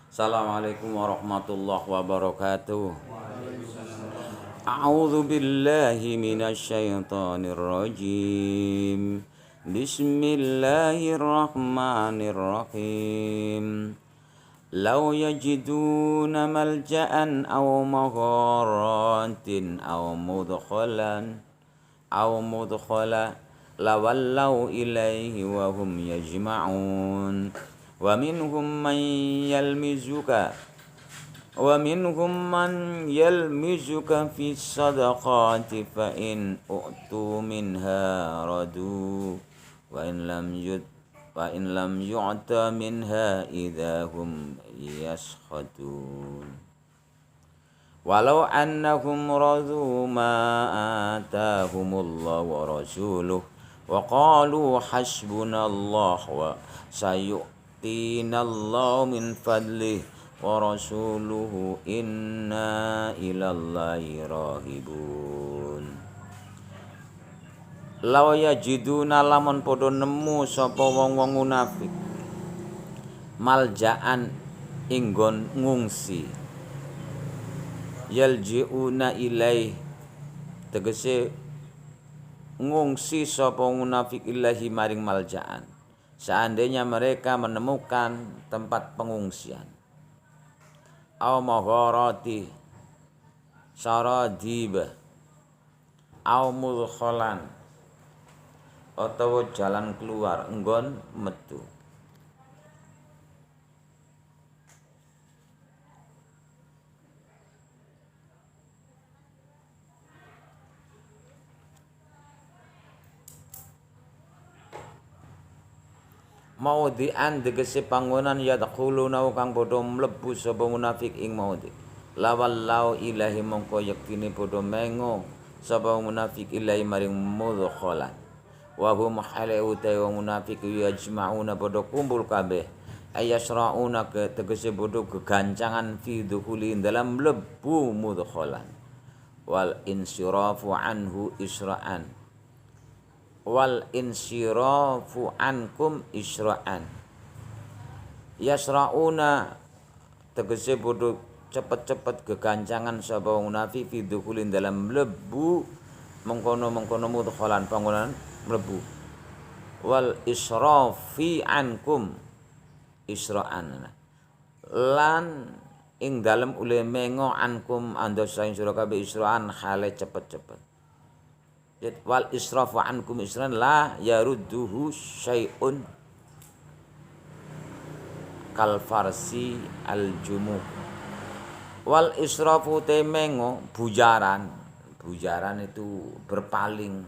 Assalamualaikum warahmatullahi wabarakatuh. A'udzu billahi minasyaitonir rajim. Bismillahirrahmanirrahim. Law yajiduna malja'an aw magharatin aw mudkhala lawallaw ilaihi wa hum yajma'un. ومنهم من يلمزك في الصدقات فإن أؤتوا منها ردوا وإن لم يعط منها إذا هم يسخطون ولو أنهم رضوا ما آتاهم الله ورسوله وقالوا حسبنا الله وسيؤتينا الله من فضله ورسوله إنا إلى الله راغبون. Law yajiduna lamun padha nemu sapa wong-wong munafik maljaan inggon ngungsi yaljiuna ilaih tegese ngungsi sapa munafik ilahi maring maljaan seandainya mereka menemukan tempat pengungsian aw magharati saradib aw mudkhalan utawa jalan keluar enggon metu maudhi'an tegese panggonan yadkhuluna kang padha mlebu sapa munafik ing maudhi lawallau ilahi mongko yektine padha mengo sapa munafik ilahi maring mudkhalan wa hum halu ta munafik yajma'una padha kumpul kabeh ayasrauna tegese padha gegancangan fi dukhuli dalam mlebu mudkhalan wal insirafu anhu isra'an wal insirafu ankum isra'an yasrauna tegese padha cepet-cepet gegancangan sapa munafik fi dukhulin dalam mlebu mengkono mudkhalan panggonan mlebu wal israfi ankum isra'an lan ing dalem ule mengo ankum anda saing sira kabeh isra'an hale cepet-cepet wal israfu ankum isran la yarudduhu syai'un kal farsi al jumuh wal israfu temengo bujaran itu berpaling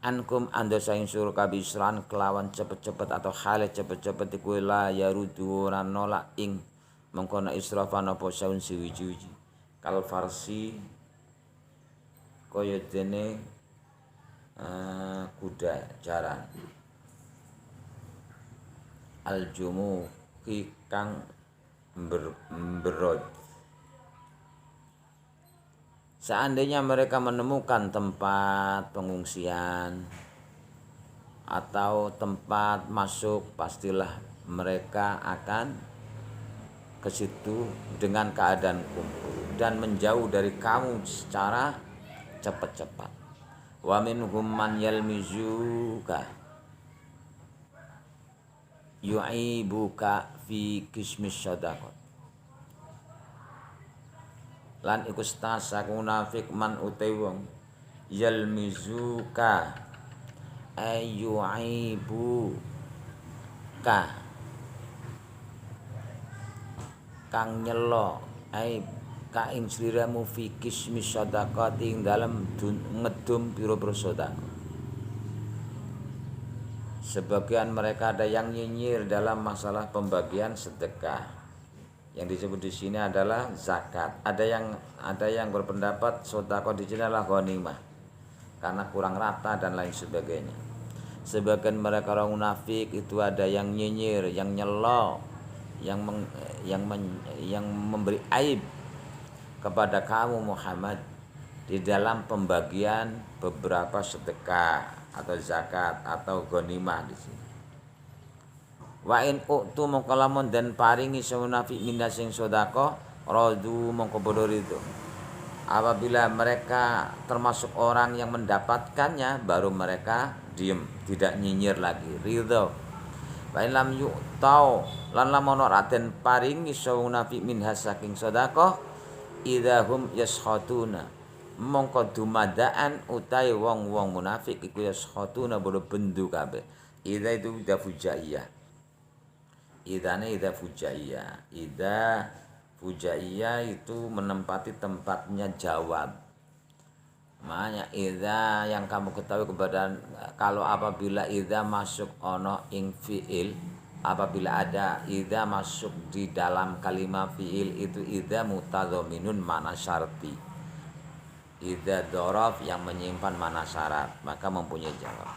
ankum anda saing sura kabeh isran kelawan cepet-cepet atau hale cepet-cepet iku la yaruddu ora nolak ing mengkono israfan apa saun siwiji-wiji kal farsi kaya dene kuda jaran aljumu kang berod. Seandainya mereka menemukan tempat pengungsian atau tempat masuk, pastilah mereka akan ke situ dengan keadaan kumpul dan menjauh dari kamu secara cepat-cepat. Wa minhum man yalmizuka yu'ibuka fi kismis sadaqat lan iku stasa munafik man utai wong yalmizuka yu'ibuka kang nyelo ka ing sliramu fi kismis sadaqat ing dalem ngedum pira-pira sedekah. Sebagian mereka ada yang nyinyir dalam masalah pembagian sedekah. Yang disebut di sini adalah zakat. Ada yang berpendapat sedekah di sini adalah ghanimah karena kurang rata dan lain sebagainya. Sebagian mereka orang munafik itu ada yang nyinyir, yang nyelo, yang memberi aib kepada kamu Muhammad di dalam pembagian beberapa sedekah atau zakat atau ghanimah di sini. Wa in uktu mongko lamun den paringi sing munafik minda sing sedekah radu mongko padha ridho. Apabila mereka termasuk orang yang mendapatkannya, baru mereka diem, tidak nyinyir lagi, ridho. Wa in lam yu'tau lan lamun ora den paringi sing munafik minha saking sedekah idahum yaskhatuna mongko dumadaan utai wong-wong munafik iku yaskhatuna bodo bendu kabeh. Idza itu idza fujaiyah. Idza fujaiyah. Idza fujaiyah itu menempati tempatnya jawab. Makanya idza yang kamu ketahui kepada kalau apabila idza masuk ono ing fiil, apabila ada idza masuk di dalam kalimat fiil itu idza mutadzaminun mana syarti. Idza dzaraf yang menyimpan mana syarat maka mempunyai jawab.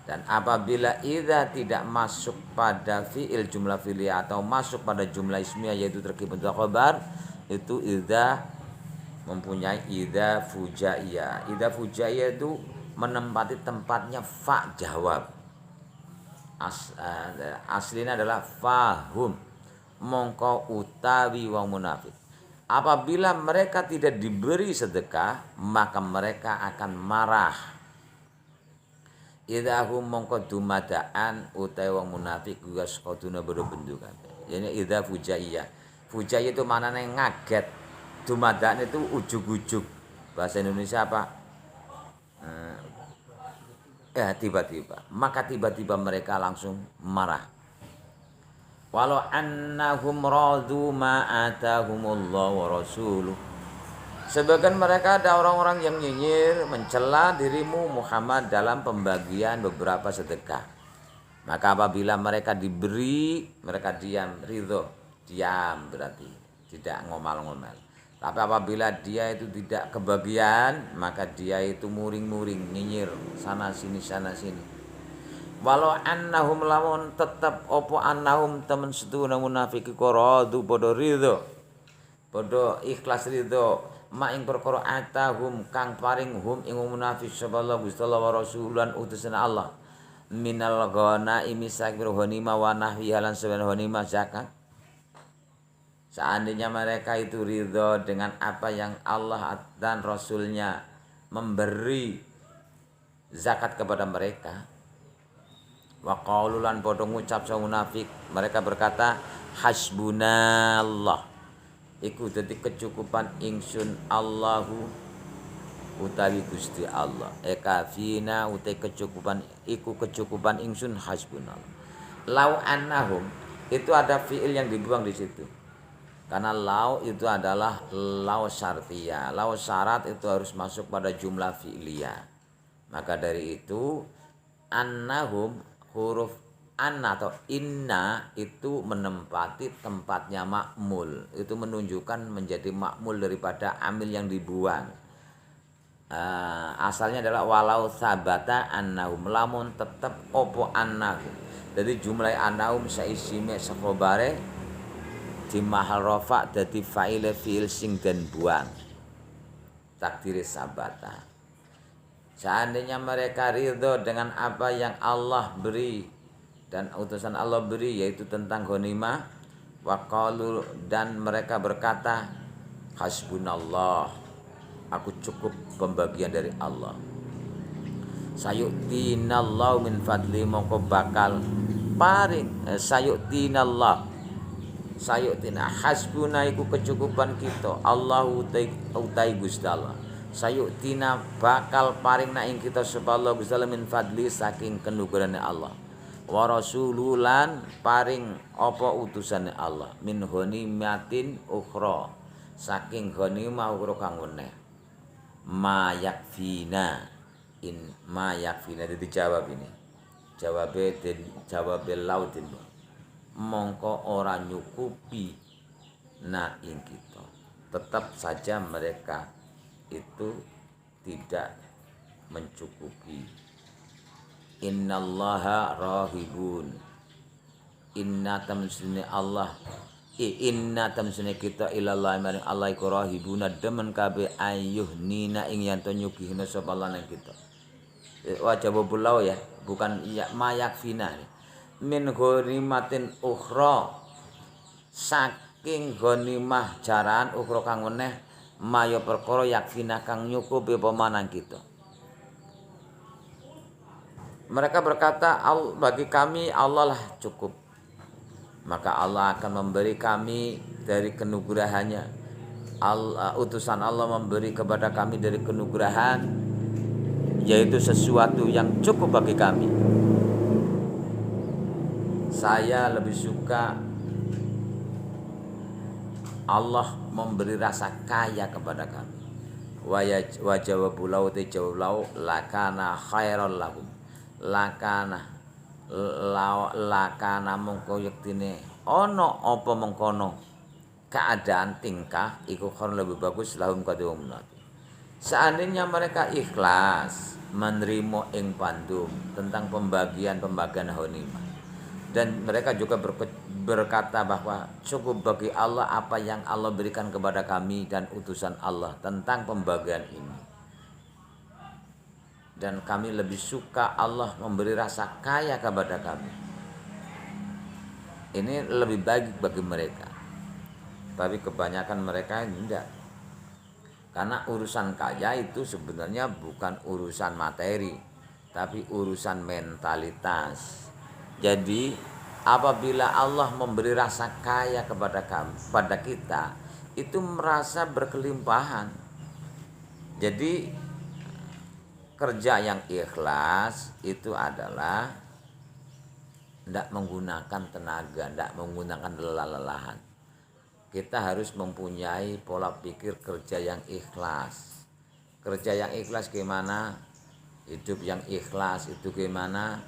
Dan apabila idza tidak masuk pada fiil jumlah fi'liyah atau masuk pada jumlah ismiyah yaitu terkait khabar, itu idza mempunyai idza fujaiyah. Idza fujaiyah itu menempati tempatnya fa jawab. Aslinya adalah fahum mongko utawi wong munafik. Apabila mereka tidak diberi sedekah, maka mereka akan marah. Idahum mongko dumadaan utawi wong munafik gugas koduna berbendu kabeh. Jadi idza fujaiyah. Fujaiyah itu maknanya ngaget. Dumadaan itu ujug-ujug. Bahasa Indonesia apa? Tiba-tiba. Maka tiba-tiba mereka langsung marah. Walau annahum radu ma atahumullah wa rasuluh. Sebagian mereka ada orang-orang yang nyinyir mencela dirimu Muhammad dalam pembagian beberapa sedekah. Maka apabila mereka diberi, mereka diam, ridho. Diam berarti tidak ngomel-ngomel. Tapi apabila dia itu tidak kebagian, maka dia itu muring-muring, nyinyir sana sini sana sini. Walau annahum lamun tetap opo annahum temen seduna munafik radu padha ridho. Padha ikhlas ridho ma ing perkara atahum kang paring hum ing munafik sallallahu Gusti Allah wa rasulan utusan Allah. Minal ghanaimi sakir ghanimah wa nahwi halan saben ghanimah zakat. Seandainya mereka itu ridho dengan apa yang Allah dan Rasulnya memberi zakat kepada mereka. Wa qaulu lan padha ngucap sa munafik, mereka berkata hasbunallah. Iku dadi kecukupan ingsun Allahu utawi Gusti Allah. Kafina utai kecukupan iku kecukupan ingsun hasbunallah. Lau annahum itu ada fiil yang dibuang di situ. Karena lau itu adalah lau syartiyah. Lau syarat itu harus masuk pada jumlah fi'liyah. Maka dari itu annahum huruf anna atau inna itu menempati tempatnya makmul. Itu menunjukkan menjadi makmul daripada amil yang dibuang. Asalnya adalah walau sabata annahum lamun tetap opo annahum. Jadi jumlah annahum saisime sakobare di mahal rafa dadi fa'ile fi'il sing den buang. Takdiri sabata. Seandainya mereka ridho dengan apa yang Allah beri dan utusan Allah beri yaitu tentang ghanimah wa qalu dan mereka berkata hasbunallah, aku cukup pembagian dari Allah. Sayu'tinallahu min fadli mongko bakal paring sayu'tinallah sayu'tina hasbuna iku kecukupan kita Allahu utai Gusti Allah. Sayu'tina bakal paring na ing kita sapa Allah Gusti Allah min fadli saking kanugrahane Allah. Wa rasululan paring apa utusane Allah min ghanimatin ukhra saking ghanimah ukhra kang weneh. Ma yakfina in ma yakfina dijawab ini. Jawabe lautin. Mongko ora nyukupi na ing kita. Tetap saja mereka itu tidak mencukupi. Innallaha rahibun. Inna tamsune Allah. Inna tamsune kita ilallah maring Allah iku rahibuna demen kabeh ayuh nina ing yen to nyugihna sapa Allah nang kita. Wajah bulau ya, bukan ya mayak fina. min ghanimatin ukhra saking ghanimah jaran ukhra kang meneh maya perkara yakfina kang nyukupi pemanang kita. Mereka berkata, bagi kami Allah lah cukup. Maka Allah akan memberi kami dari kenugrahannya. Utusan Allah memberi kepada kami dari kenugrahan, yaitu sesuatu yang cukup bagi kami. Saya lebih suka Allah memberi rasa kaya kepada kami. Wa jawabu lau te jawab lau lakana khairal lahum. Lakana mongko yektine ana apa mengkono keadaan tingkah iku khairan lebih bagus lahum kadhe wong munafik. Seandainya mereka ikhlas menerima ing pandum tentang pembagian ghanimah, dan mereka juga berkata bahwa cukup bagi Allah apa yang Allah berikan kepada kami dan utusan Allah tentang pembagian ini. Dan kami lebih suka Allah memberi rasa kaya kepada kami. Ini lebih baik bagi mereka. Tapi kebanyakan mereka tidak. Karena urusan kaya itu sebenarnya bukan urusan materi, tapi urusan mentalitas. Jadi apabila Allah memberi rasa kaya kepada kami, pada kita, itu merasa berkelimpahan. Jadi kerja yang ikhlas itu adalah tidak menggunakan tenaga, tidak menggunakan lelah-lelahan. Kita harus mempunyai pola pikir kerja yang ikhlas. Kerja yang ikhlas gimana? Hidup yang ikhlas itu gimana?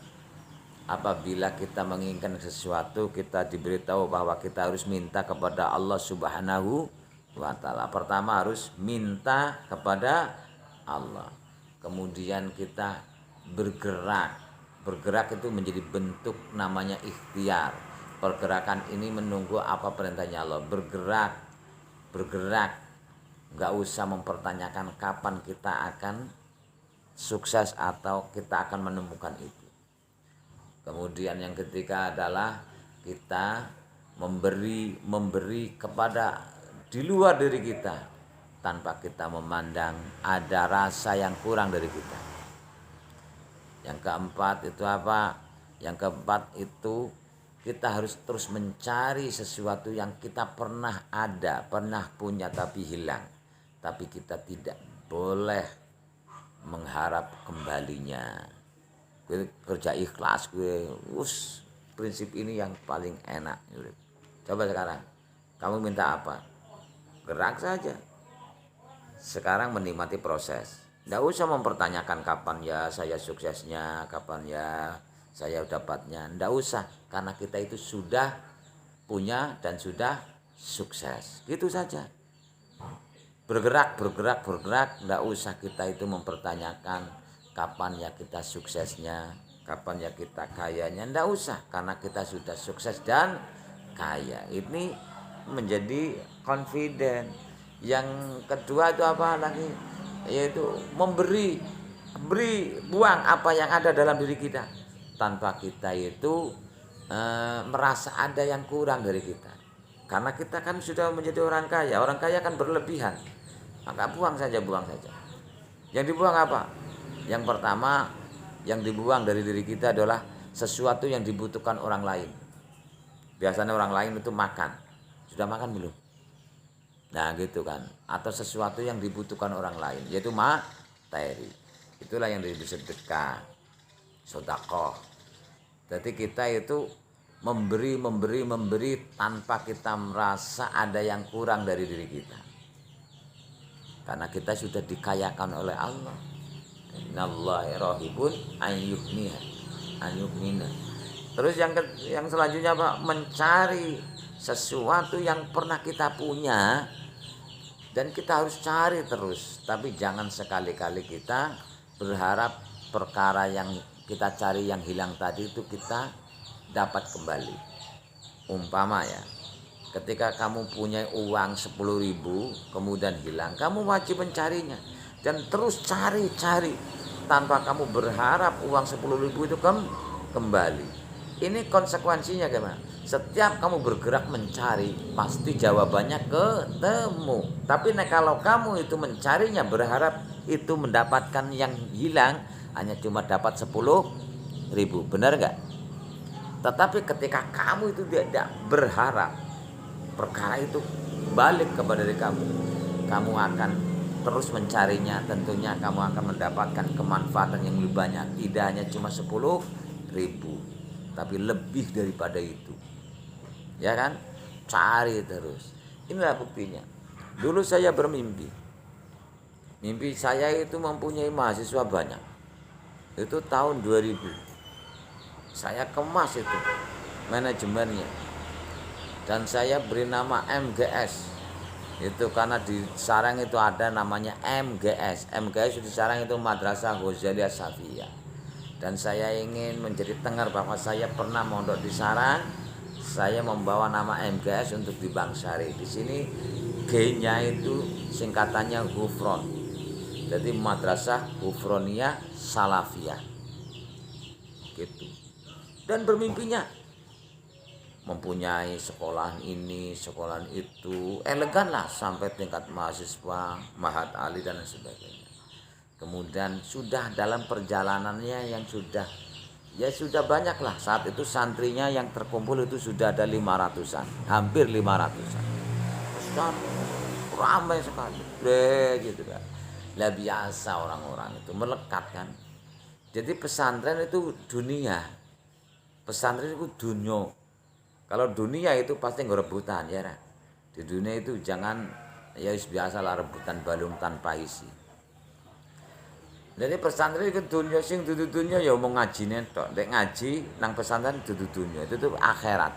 Apabila kita menginginkan sesuatu, kita diberitahu bahwa kita harus minta kepada Allah Subhanahu wa Ta'ala. Pertama harus minta kepada Allah. Kemudian kita bergerak. Bergerak itu menjadi bentuk namanya ikhtiar. Pergerakan ini menunggu apa perintahnya Allah. Bergerak. Gak usah mempertanyakan kapan kita akan sukses atau kita akan menemukan itu. Kemudian yang ketiga adalah kita memberi kepada di luar diri kita, tanpa kita memandang ada rasa yang kurang dari kita. Yang keempat itu apa? Yang keempat itu kita harus terus mencari sesuatu yang kita pernah ada, pernah punya tapi hilang. Tapi kita tidak boleh mengharap kembalinya. Gue kerja ikhlas, prinsip ini yang paling enak. Coba sekarang, kamu minta apa? Gerak saja. Sekarang menikmati proses. Tidak usah mempertanyakan kapan ya saya suksesnya, kapan ya saya dapatnya. Tidak usah, karena kita itu sudah punya dan sudah sukses. Gitu saja. Bergerak. Tidak usah kita itu mempertanyakan kapan ya kita suksesnya, kapan ya kita kayanya. Tidak usah, karena kita sudah sukses dan kaya. Ini menjadi confident. Yang kedua itu apa lagi? Yaitu buang apa yang ada dalam diri kita, tanpa kita itu merasa ada yang kurang dari kita. Karena kita kan sudah menjadi orang kaya. Orang kaya kan berlebihan. Maka buang saja. Yang dibuang apa? Yang pertama yang dibuang dari diri kita adalah sesuatu yang dibutuhkan orang lain. Biasanya orang lain itu makan. Sudah makan belum? Nah gitu kan. Atau sesuatu yang dibutuhkan orang lain, yaitu materi. Itulah yang disebut sedekah, sedekah. Jadi kita itu memberi tanpa kita merasa ada yang kurang dari diri kita. Karena kita sudah dikayakan oleh Allah. Innallaha rahibun ayyuhnina. Terus yang selanjutnya apa? Mencari sesuatu yang pernah kita punya. Dan kita harus cari terus. Tapi jangan sekali-kali kita berharap perkara yang kita cari yang hilang tadi itu kita dapat kembali. Umpama ya, ketika kamu punya uang 10.000 kemudian hilang, kamu wajib mencarinya. Dan terus cari tanpa kamu berharap uang 10.000 itu kembali. Ini konsekuensinya gimana? Setiap kamu bergerak mencari, pasti jawabannya ketemu. Tapi kalau kamu itu mencarinya berharap itu mendapatkan yang hilang, hanya cuma dapat 10.000, benar nggak? Tetapi ketika kamu itu tidak berharap perkara itu balik kepada diri kamu akan terus mencarinya. Tentunya kamu akan mendapatkan kemanfaatan yang lebih banyak. Tidak hanya cuma 10.000, tapi lebih daripada itu. Ya kan? Cari terus. Inilah buktinya. Dulu saya bermimpi. Mimpi saya itu mempunyai mahasiswa banyak. Itu tahun 2000. Saya kemas itu manajemennya. Dan saya beri nama MGS. Itu karena di sarang itu ada namanya MGS. MGS di sarang itu Madrasah Ghazaliyah Safiyah. Dan saya ingin menjadi tengar bahwa saya pernah mondok di sarang. Saya membawa nama MGS untuk di Bangsari. Di sini G-nya itu singkatannya Ghufron. Jadi Madrasah Ghufroniyah Salafiyah. Gitu. Dan bermimpinya mempunyai sekolahan ini, sekolahan itu, elegan lah sampai tingkat mahasiswa, Mahat Ali dan sebagainya. Kemudian sudah dalam perjalanannya yang sudah banyak lah. Saat itu santrinya yang terkumpul itu sudah ada 500-an, hampir 500-an. Ramai sekali, gitu kan. Lah biasa orang-orang itu melekat kan. Jadi pesantren itu dunia, pesantren itu dunia. Kalau dunia itu pasti ngerebutan ya. Di dunia itu jangan ya biasalah rebutan balung tanpa isi. Jadi pesantren itu dunia sing dudu dunia ya mau ngajine tok. Nek ngaji nang pesantren dudu dunia. Itu tuh akhirat.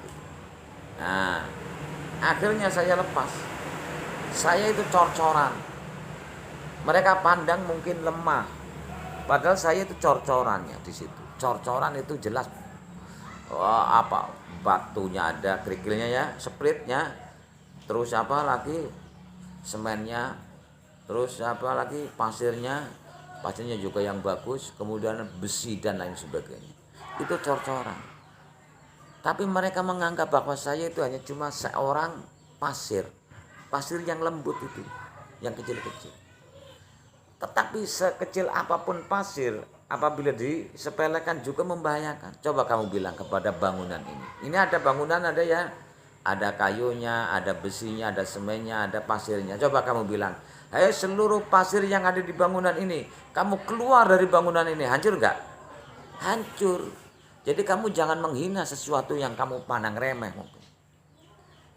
Nah, akhirnya saya lepas. Saya itu cor-coran. Mereka pandang mungkin lemah. Padahal saya itu cor-corannya di situ. Cor-coran itu jelas apa batunya ada, kerikilnya ya, splitnya, terus apa lagi semennya, terus apa lagi pasirnya juga yang bagus, kemudian besi dan lain sebagainya. Itu cor-coran. Tapi mereka menganggap bahwa saya itu hanya cuma seorang pasir yang lembut itu, yang kecil-kecil. Tetapi sekecil apapun pasir, apabila disepelekan juga membahayakan. Coba kamu bilang kepada bangunan ini. Ini ada bangunan, ada ya, ada kayunya, ada besinya, ada semennya, ada pasirnya. Coba kamu bilang, hei seluruh pasir yang ada di bangunan ini, kamu keluar dari bangunan ini, hancur nggak? Hancur. Jadi kamu jangan menghina sesuatu yang kamu pandang remeh.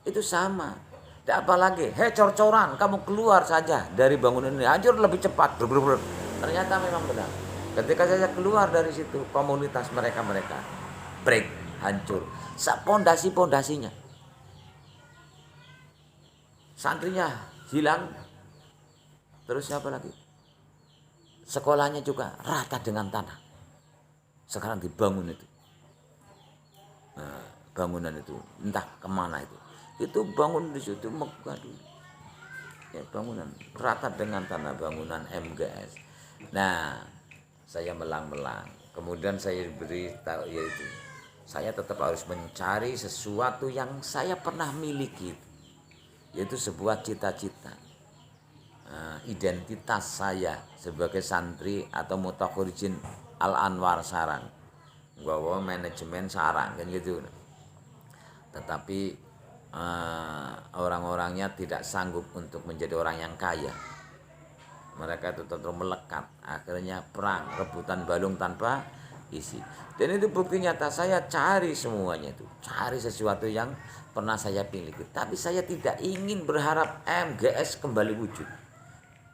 Itu sama. Tidak apa lagi, hei cor-coran, kamu keluar saja dari bangunan ini, hancur lebih cepat. Ternyata memang benar. Ketika saya keluar dari situ, komunitas mereka break, hancur. Pondasinya, santrinya hilang. Terus siapa lagi? Sekolahnya juga rata dengan tanah. Sekarang dibangun itu. Nah, bangunan itu entah kemana itu. Itu bangun di situ Mekah dulu. Ya, bangunan rata dengan tanah, bangunan MGS. Nah, saya melang-melang. Kemudian saya beri tahu yaitu saya tetap harus mencari sesuatu yang saya pernah miliki, yaitu sebuah cita-cita. Identitas saya sebagai santri atau mutakhrijin Al-Anwar Sarang, bahwa manajemen Sarang kan gitu. Tetapi orang-orangnya tidak sanggup untuk menjadi orang yang kaya. Mereka itu tetap melekat. Akhirnya perang, rebutan balung tanpa isi. Dan itu bukti nyata, saya cari semuanya itu. Cari sesuatu yang pernah saya miliki. Tapi saya tidak ingin berharap MGS kembali wujud.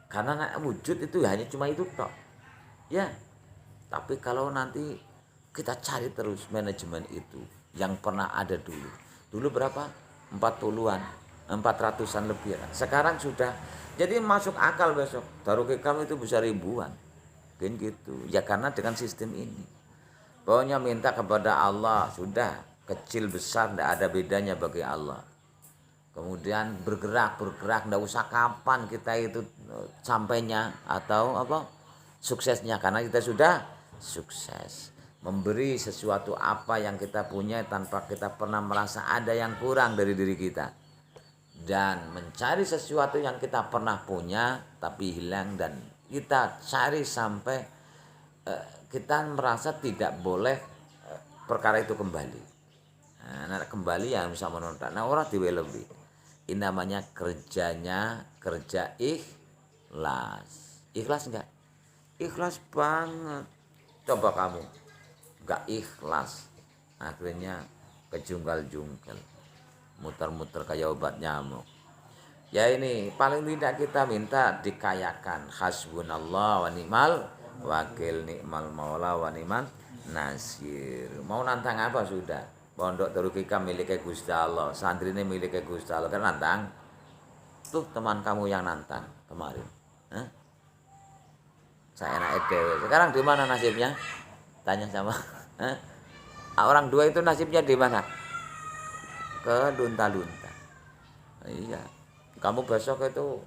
Karena wujud itu hanya cuma itu tok. Ya. Tapi kalau nanti kita cari terus manajemen itu yang pernah ada dulu. Dulu berapa? 40-an, 400-an lebih. Sekarang sudah, jadi masuk akal besok. Darul Hikam itu bisa ribuan. Kan gitu. Ya karena dengan sistem ini. Pokoknya minta kepada Allah, sudah kecil besar tidak ada bedanya bagi Allah. Kemudian bergerak, tidak usah kapan kita itu sampainya atau apa suksesnya, karena kita sudah sukses. memberi sesuatu apa yang kita punya tanpa kita pernah merasa ada yang kurang dari diri kita, dan mencari sesuatu yang kita pernah punya tapi hilang, dan kita cari sampai kita merasa tidak boleh perkara itu kembali. Nah, kembali yang bisa menonton. Nah, orang diwe lebih. Ini namanya kerjanya kerja ikhlas. Ikhlas enggak? Ikhlas banget. Coba kamu enggak ikhlas, akhirnya kejungkal-jungkal, muter-muter kayak obat nyamuk. Ya ini paling tidak kita minta dikayakan. Hasbunallah wa ni'mal wakil, ni'mal maula wa ni'mal nasir. Mau nantang apa sudah? Pondok Darukika miliknya Gusti Allah, santri ini miliknya Gusti Allah. Kan nantang. Tuh teman kamu yang nantang kemarin. Saya enak dewe. Sekarang di mana nasibnya? Tanya sama orang dua itu nasibnya di mana? Ke lunta-lunta. Iya. Kamu besok itu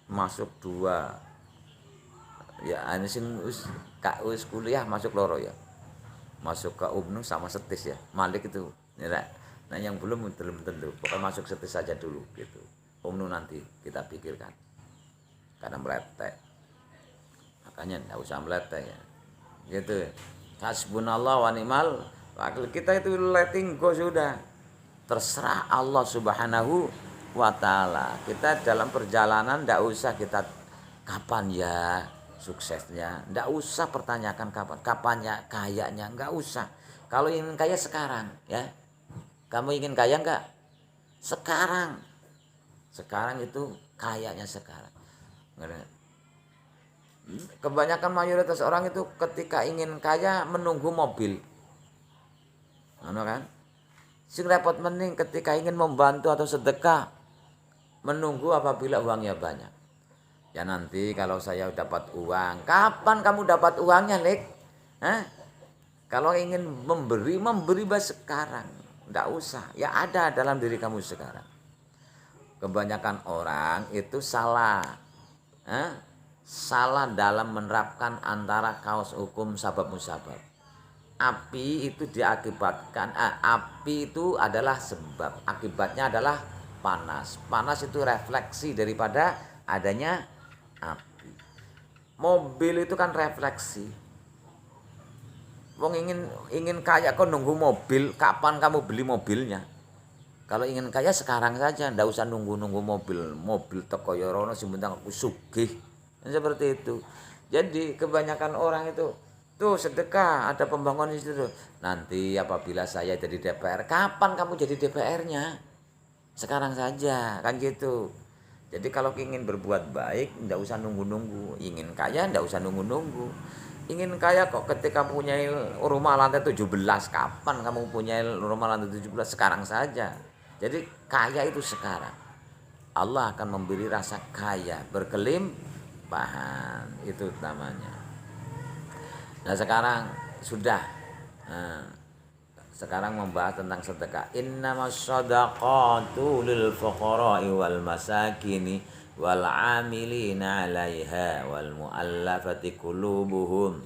masuk 2. Ya ane sing wis kuliah masuk loro ya. Masuk ke UMNU sama setis ya. Malik itu. Ya, nah yang belum tentu. Pokoknya masuk setis saja dulu gitu. UMNU nanti kita pikirkan. Karena meletek. Makanya enggak usah meletek ya. Gitu. Hasbunallah wa ni'mal wakil. Kita itu letting go sudah. Terserah Allah Subhanahu wa ta'ala. Kita dalam perjalanan enggak usah kita kapan ya suksesnya, enggak usah pertanyakan kapannya kayanya, enggak usah. Kalau ingin kaya sekarang ya. Kamu ingin kaya enggak? Sekarang. Sekarang itu kayanya sekarang. Kebanyakan mayoritas orang itu ketika ingin kaya menunggu mobil. Kan? Sing repot mending ketika ingin membantu atau sedekah menunggu apabila uangnya banyak. Ya nanti kalau saya dapat uang, kapan kamu dapat uangnya, Lik? Kalau ingin memberi sekarang, enggak usah. Ya ada dalam diri kamu sekarang. Kebanyakan orang itu salah. Salah dalam menerapkan antara kaus hukum sabab musabab. Api itu diakibatkan, api itu adalah sebab, akibatnya adalah panas. Panas itu refleksi daripada adanya api. Mobil itu kan refleksi. Wong ingin kaya kok nunggu mobil, kapan kamu beli mobilnya? Kalau ingin kaya sekarang saja, ndak usah nunggu mobil teko ya rono sing penting aku sugih. Seperti itu. Jadi kebanyakan orang itu tuh sedekah, ada pembangunan itu tuh. Nanti apabila saya jadi DPR, kapan kamu jadi DPR-nya? Sekarang saja, kan gitu. Jadi kalau ingin berbuat baik, ndak usah nunggu-nunggu. Ingin kaya, ndak usah nunggu-nunggu. Ingin kaya kok ketika punya rumah lantai 17, kapan kamu punya rumah lantai 17? Sekarang saja. Jadi kaya itu sekarang. Allah akan memberi rasa kaya, berkelimpahan, itu namanya. Nah sekarang sudah. Sekarang membahas tentang sedekah. Innamas shadaqatu lil fuqara'i wal masakini wal 'amilina 'alaiha wal mu'allafati qulubuhum.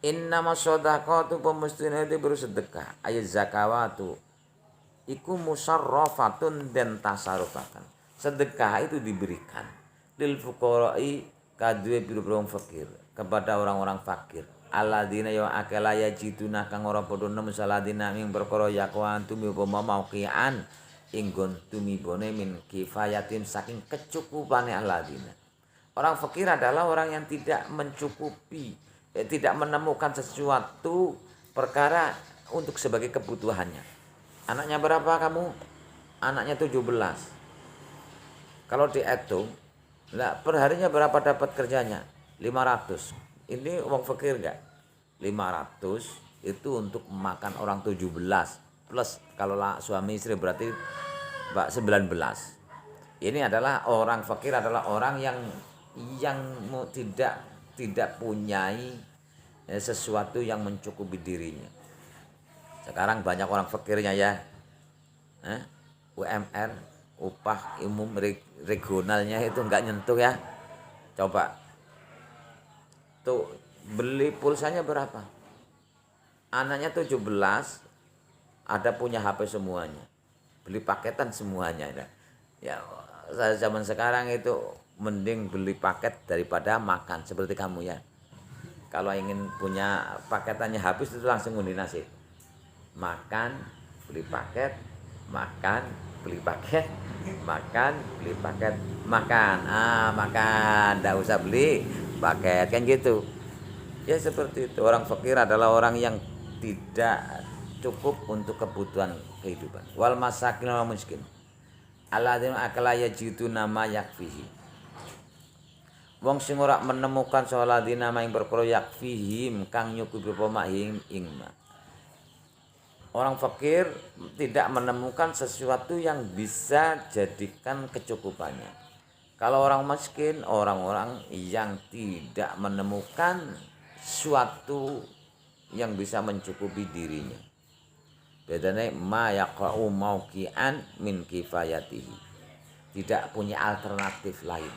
Innamas shadaqatu pemestinya itu bersedekah. Ayat zakawatu iku musarrafatun dan tasarrufakan. Sedekah itu diberikan lil fuqara'i kadue pira-pira fakir, kepada orang-orang fakir. Alladzina ya akala yajiduna kang ora padha nemu saladina ing perkara yakwan tumi upama mauqian inggon tumibone min kifayatin saking kecukupane alladzina. Orang fakir adalah orang yang tidak mencukupi, tidak menemukan sesuatu perkara untuk sebagai kebutuhannya. Anaknya berapa kamu? Anaknya 17. Kalau dihitung, lah perharinya berapa dapat kerjanya? 500. Ini uang fakir enggak? 500 itu untuk makan orang 17 plus kalau suami istri berarti 19. Ini adalah orang fakir, adalah orang yang tidak punyai sesuatu yang mencukupi dirinya. Sekarang banyak orang fakirnya ya. UMR, upah umum regionalnya itu enggak nyentuh ya. Coba tuh beli pulsanya berapa? Anaknya 17, ada punya HP semuanya. Beli paketan semuanya. Ya, zaman sekarang itu mending beli paket daripada makan seperti kamu ya. Kalau ingin punya paketannya habis itu langsung undi nasi. Makan, beli paket, makan, beli paket, makan, beli paket, makan. Makan, enggak usah beli paket kan gitu. Ya seperti itu. Orang fakir adalah orang yang tidak cukup untuk kebutuhan kehidupan. Wal masakin wal miskin. Alladzina akala yajiduna ma yakfihi. Wong sing ora menemukan saladina ma ing perkara yakfihim kang nyukupi pemahing ing ma. Orang fakir tidak menemukan sesuatu yang bisa jadikan kecukupannya. Kalau orang miskin, orang-orang yang tidak menemukan suatu yang bisa mencukupi dirinya. Bedanya ma yaqa'u mauqi'an min kifayatihi. Tidak punya alternatif lain.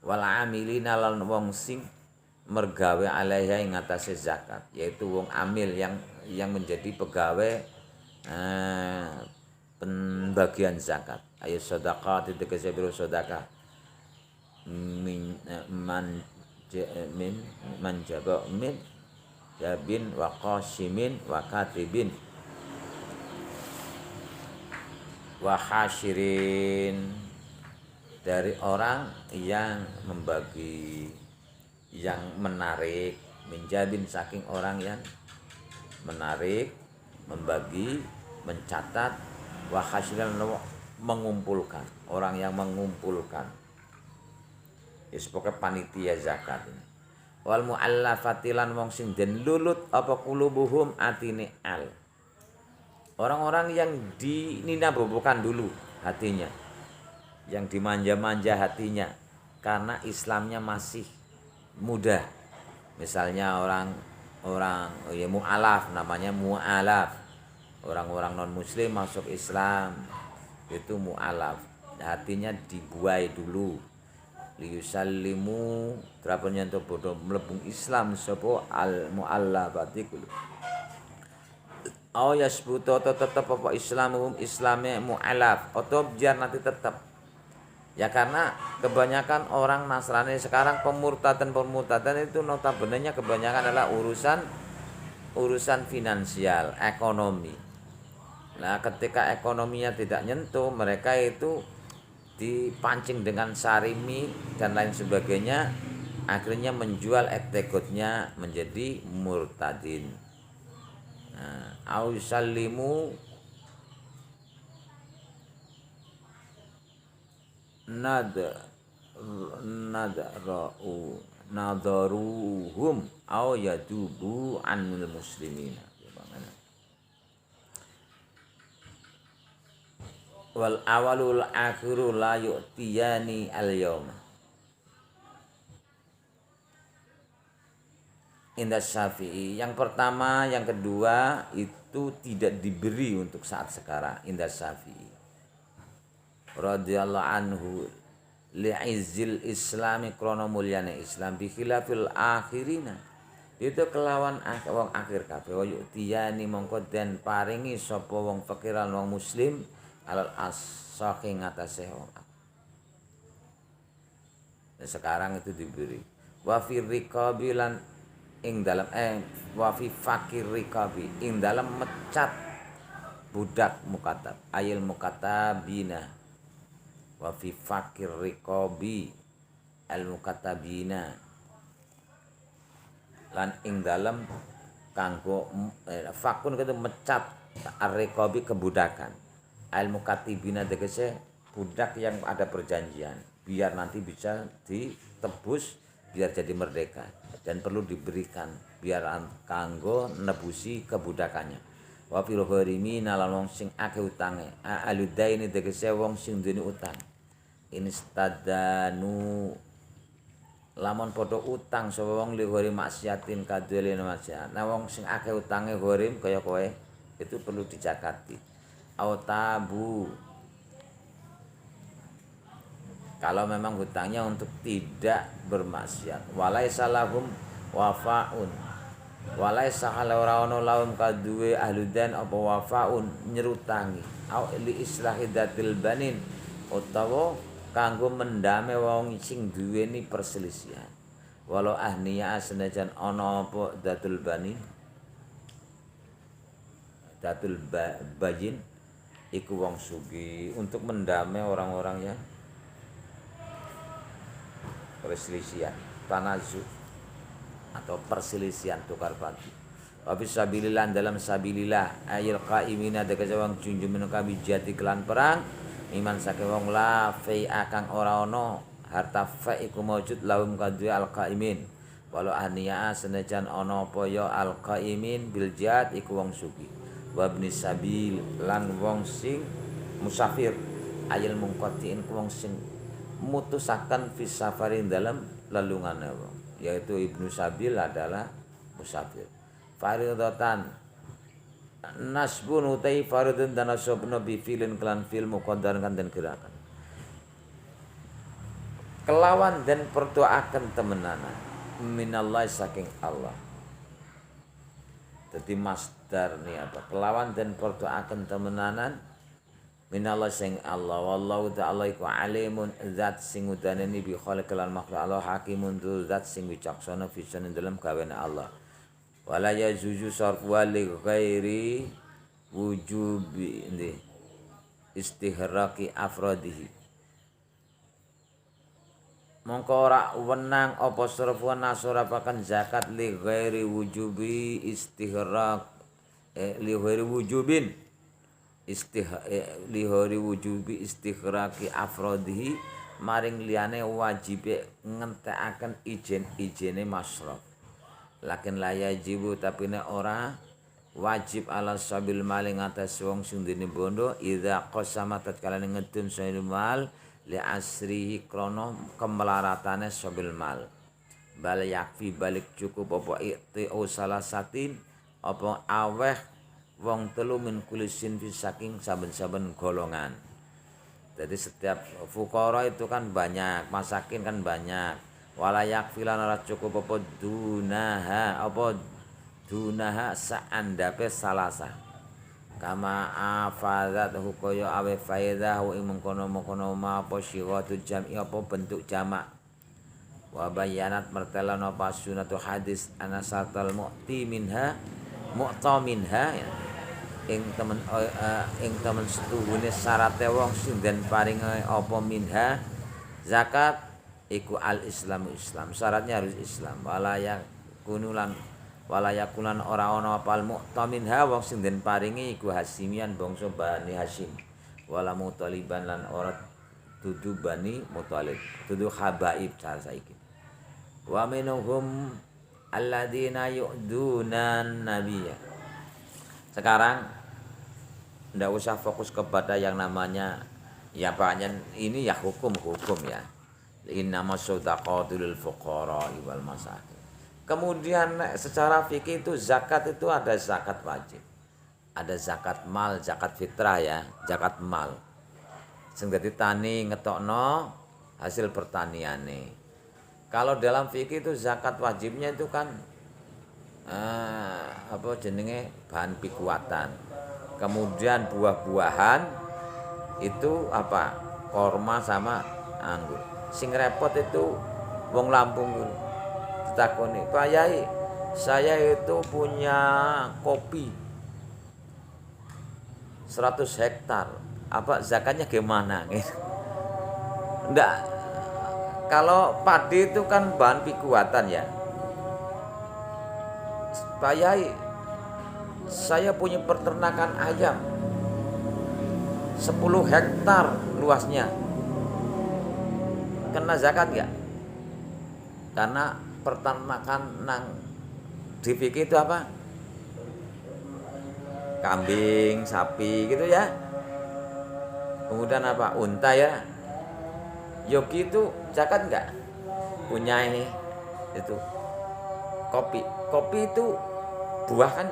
Wal amilina lan wong sing mergawe alaiha ing atase zakat, yaitu wong amil yang menjadi pegawai pembagian zakat. Ayo sedekah tegese biro sedekah min manjaba min jabin wa qasimin wa katibin wa hasyirin, dari orang yang membagi, yang menarik, menjabin saking orang yang menarik, membagi, mencatat, wa hasyirin mengumpulkan, orang yang mengumpulkan. Pokoknya panitia zakat. Wal muallafati lan wong sing den lulut apa qulubuhum atine al. Orang-orang yang dininabobokan dulu hatinya, yang dimanja-manja hatinya karena Islamnya masih muda. Misalnya orang ya mu'alaf, namanya mu'alaf. Orang-orang non muslim masuk Islam itu mu'alaf. Hatinya dibuai dulu. Liyusallimu terapanya untuk bodoh melebung Islam sapa al mu'allafati kulo. Ya sebuto atau tetap apa Islamnya mu'alaf atau biar nanti tetap. Ya karena kebanyakan orang Nasrani sekarang pemurtadan itu notabene kebanyakan adalah urusan finansial, ekonomi. Nah, ketika ekonominya tidak nyentuh, mereka itu dipancing dengan sarimi dan lain sebagainya, akhirnya menjual ektekotnya menjadi murtadin. Au sallimu nadaruhum au yadubu anil muslimina. Wal awalul akhiru la yu'tiyani al yawma. Indah Syafi'i, yang pertama, yang kedua itu tidak diberi untuk saat sekarang. Indah Syafi'i radhiyallahu anhu li'izzil islami krana mulyane Islam bi khilafil akhirina, itu kelawan wong akhir kabeh. Wa yu'tiyani mongko den paringi sapa wong fakiran wong muslim alal as-saqi ngatasé wong. Sekarang itu diberi. Wa fi riqabi lan ing dalam wa fi fakir riqabi ing dalam mecat budak mukatab ayil mukatabina. Wa fi fakir riqabi al mukatabina lan ing dalam kanggo fakun itu mecat ar-riqabi kebudakan, al mukatibina tegese budak yang ada perjanjian biar nanti bisa ditebus biar jadi merdeka dan perlu diberikan biar kanggo nebusi kebudakannya. Wa fil gharimina lan wong sing akeh utange aludaini tegese wong sing duweni utang. Inistadanu lamun padha utang sapa wong li gharim maksiatin kadhelene maksiat. Nah wong sing akeh utange gharim kaya kowe itu perlu dicakati. Autabu Kalau memang hutangnya untuk tidak bermaksiat. Walaisa lahum wafaun. Walaisa kalau ora ono lahum kaduwe ahludan apa wafaun nyerutangi. Au li islahi datil banin utawa kanggo mendame wong sing duweni perselisihan. Walau ahniya senajan ana apa datul banin. Datul bayin iku wong sugih untuk mendamai orang-orang yang perselisihan, tanazu atau perselisihan tukar bagi. Wa fisabilillah dalam sabilillah ayil qaimina deka wong junjung min kami jati kelan perang iman saking wong la fi akang ora ono harta fa iku maujud laum kadue al qaimin walau aniya senajan ono apa ya al qaimin bil jihad iku wong sugih wa ibni sabil lan wong sing musafir ayil mungqatiin ku wong sing mutusakan fis safarin dalam lalungane wong yaitu ibnu sabil adalah musafir faridatan nasbun utai faridun dan nasabna bi filin kelan fil muqaddaran kan dan gerakan kelawan dan perdoakan temenana minallahi saking Allah. Jadi masdar ni apa kelawan dan perdoakan temenanan minallah sing Allah wallahu ta'ala iku alimun zat sing udaneni bi khaliqil makhluk Allah hakimun zat sing wicaksana fisan dalam gaweane Allah wala yajuzu sarfu li ghairi wujubi istihraqi afradihi mongko ora wenang apa sarfuan nasurapakan zakat li ghairi wujubi istihraq li ghairi wujubin lihori wujubi istighraqi afrodihi maring liyane wajibe ngentekaken ijen-ijene masraf lakin la yajibu tapi nek ora wajib ala sabil maling atas wong sing dene bondo idza qasama tatkala ngedun sabil mal li asrihi krana kemelaratane sabil mal bal yakfi balik cukup apa ikti salah satin apa aweh wong telu min kulisin fi saking saben-saben golongan. Jadi setiap fuqara itu kan banyak, masakin kan banyak. Walayak filan ora cukup apa dunaha saandape salasa. Kama afadat hukoyo awe faidah wa mengkono-mengkono ma apa syiratu jam'i apa bentuk jamak. Wa bayanat martalan apa sunatu hadis anasatal mu'ti minha ya. ing temen setuhune syarate wong sing den paring apa minha zakat iku al islamu islam syaratnya harus Islam walayakulan ora ana apal mu'taminha wong sing den paringi iku hasimian bangsa Bani Hasyim wala mutaliban lan ora dudu Bani Muthalib dudu habaib cara saiki wa minhum alladzina yu'dunan nabiyya. Sekarang ndak usah fokus kepada yang namanya ya banyak ini ya hukum ya. Innama shadaqatu lil fuqara wal masakin. Kemudian secara fikih itu zakat itu ada zakat wajib. Ada zakat mal, zakat fitrah ya, zakat mal. Sing dadi tani ngetokno hasil pertaniane. Kalau dalam fikih itu zakat wajibnya itu kan apa jenenge bahan pikuatan. Kemudian buah-buahan itu apa? Korma sama anggur. Sing repot itu wong Lampung ditakoni, "Pak Yai, saya itu punya kopi 100 hektar. Apa zakatnya gimana?" Enggak. Kalau padi itu kan bahan pikuatan ya. Pak Yai, saya punya peternakan ayam 10 hektar luasnya. Kena zakat enggak? Karena peternakan nang di fikih itu apa? Kambing, sapi gitu ya. Kemudian apa? Unta ya. Yogi itu zakat enggak? Punya ini itu. Kopi itu buah kan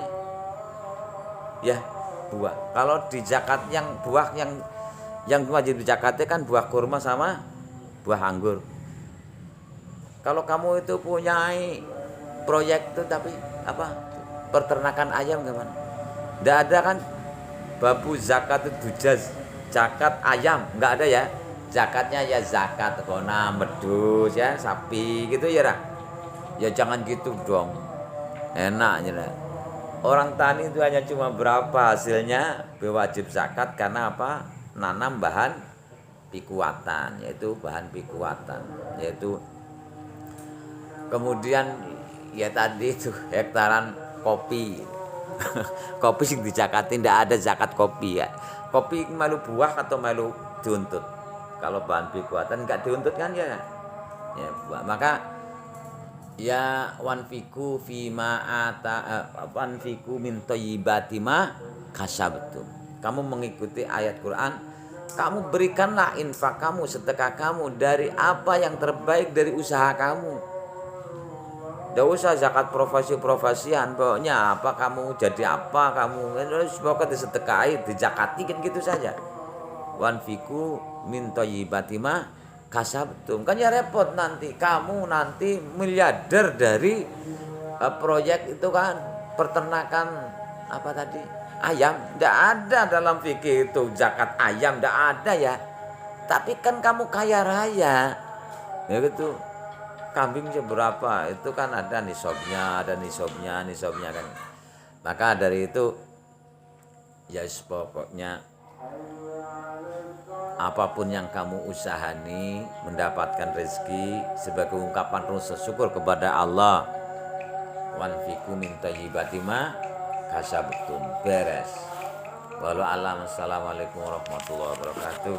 ya buah. Kalau di zakat yang buah yang wajib dizakatnya kan buah kurma sama buah anggur. Kalau kamu itu punya proyek itu tapi apa? Peternakan ayam gimana? Tidak ada kan babu zakat itu dujaz, zakat ayam enggak ada ya. Zakatnya ya zakat kona medus ya sapi gitu ya Ra. Ya jangan gitu dong. Enak ya. Orang tani itu hanya cuma berapa hasilnya wajib zakat karena apa? Nanam bahan pikuatan, yaitu bahan pikuatan, yaitu kemudian ya tadi itu hektaran kopi. Kopi sing dizakatin tidak ada zakat kopi ya. Kopi melu buah atau melu diuntut. Kalau bahan pikuatan enggak diuntut kan ya. Ya, maka ya wanfiku fima wanfiku min thayyibati ma kasabtum. Kamu mengikuti ayat Quran, kamu berikanlah infak kamu, sedekah kamu dari apa yang terbaik dari usaha kamu. Tidak usah zakat profesi-profesian, pokoknya apa kamu jadi apa kamu, pokoknya disedekahi, dizakati kan gitu saja. Wanfiku min thayyibati ma kasabtum. Kan ya repot nanti kamu nanti miliarder dari proyek itu kan peternakan apa tadi ayam. Tidak ada dalam fikih itu zakat ayam, tidak ada ya. Tapi kan kamu kaya raya ya gitu. Kambing seberapa itu kan ada nisabnya kan. Maka dari itu ya pokoknya apapun yang kamu usahani mendapatkan rezeki sebagai ungkapan rasa syukur kepada Allah. Wanfiku min thayyibati ma kasabtum. Beres. Walau alam. Assalamualaikum warahmatullahi wabarakatuh.